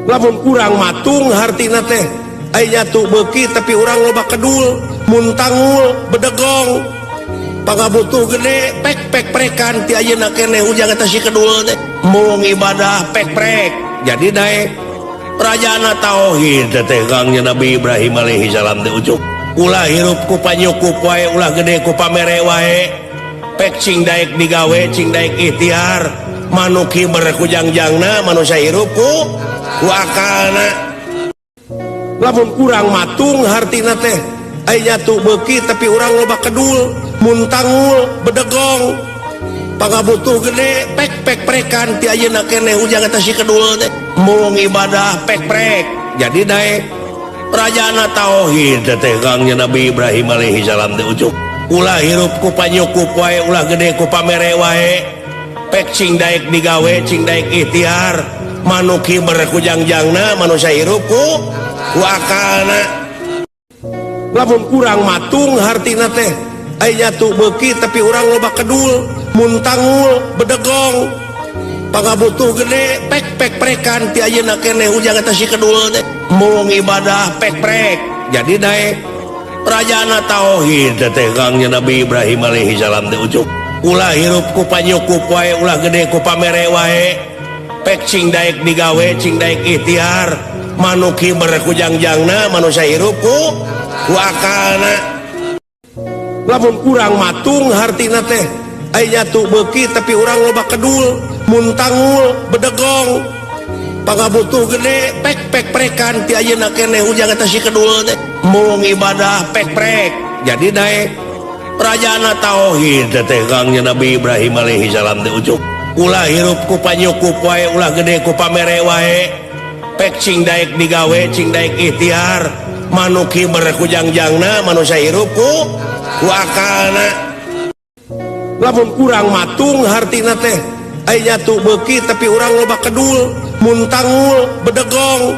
lamun kurang matung hartina teh aya tuh beuki tapi urang loba kedul muntangul bedegong pangabutuh gede pek prekan ti ayeuna keneh ujang eta si kedul teh mung ibadah pek jadi dae rajana tauhid teh gangnya Nabi Ibrahim alaihi salam teh ucuk ulah hirup ku panyukup wae ulah gede ku pamere wae pek cing daek digawe cing daek ikhtiar manuki berkujangjangna manusia hirup ku akalna lamun kurang matung hartina teh aya tuh beuki tapi urang loba kedul muntangul bedegong pangabutuh gede pek prekan ti ayeuna keneh ujang eta si kedul teh mung ibadah pek jadi dae rajana tauhid teh gangnya Nabi Ibrahim alaihi salam teh ucuk ulah hirup ku panyukup wae ulah gede ku pamere wae pek cing daek digawe cing daek ikhtiar manuki berkujangjangna manusia hirup ku akalna lamun kurang matung hartina teh aya tuh beuki tapi urang loba kedul muntangul bedegong pangabutuh gede pek prekan ti ayeuna keneh ujang eta si kedul teh mung ibadah pek jadi dae rajana tauhid teh gangnya Nabi Ibrahim alaihi salam teh ucuk ulah hirup ku panyukup wae ulah gede ku pamere wae pek cing daek digawe cing daek ikhtiar manuki berkujangjangna manusia hirup ku akalna lamun kurang matung hartina teh aya tuh beuki tapi urang loba kedul muntangul bedegong pangabutuh gede pek prekan ti ayeuna keneh ujang eta si kedul teh mung ibadah pek jadi dae rajana tauhid teh gangnya Nabi Ibrahim alaihi salam teh ucuk ulah hirup ku panyukup wae ulah gede ku pamere wae pek cing daek digawe cing daek ikhtiar manuki berkujangjangna manusia hirup ku akalna lamun kurang matung hartina teh aya tuh beuki tapi urang loba kedul muntangul bedegong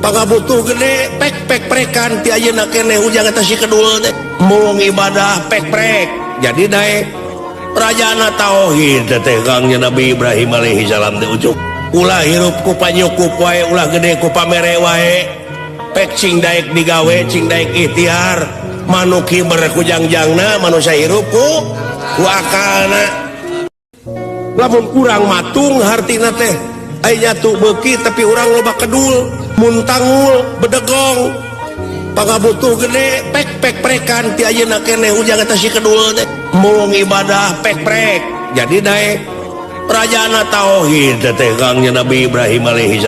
pangabutuh gede pek prekan ti ayeuna keneh ujang eta si kedul teh mung ibadah pek jadi dae rajana tauhid teh gangnya Nabi Ibrahim alaihi salam teh ucuk ulah hirup ku panyukup wae ulah gede ku pamere wae pek cing daek digawe cing daek ikhtiar manuki berkujangjangna manusia hirup ku akalna lamun kurang matung hartina teh aya tuh beuki tapi urang loba kedul muntangul bedegong pangabutuh gede pek prekan ti ayeuna keneh ujang eta si kedul teh mung ibadah pek jadi dae rajana tauhid teh gangnya Nabi Ibrahim alaihi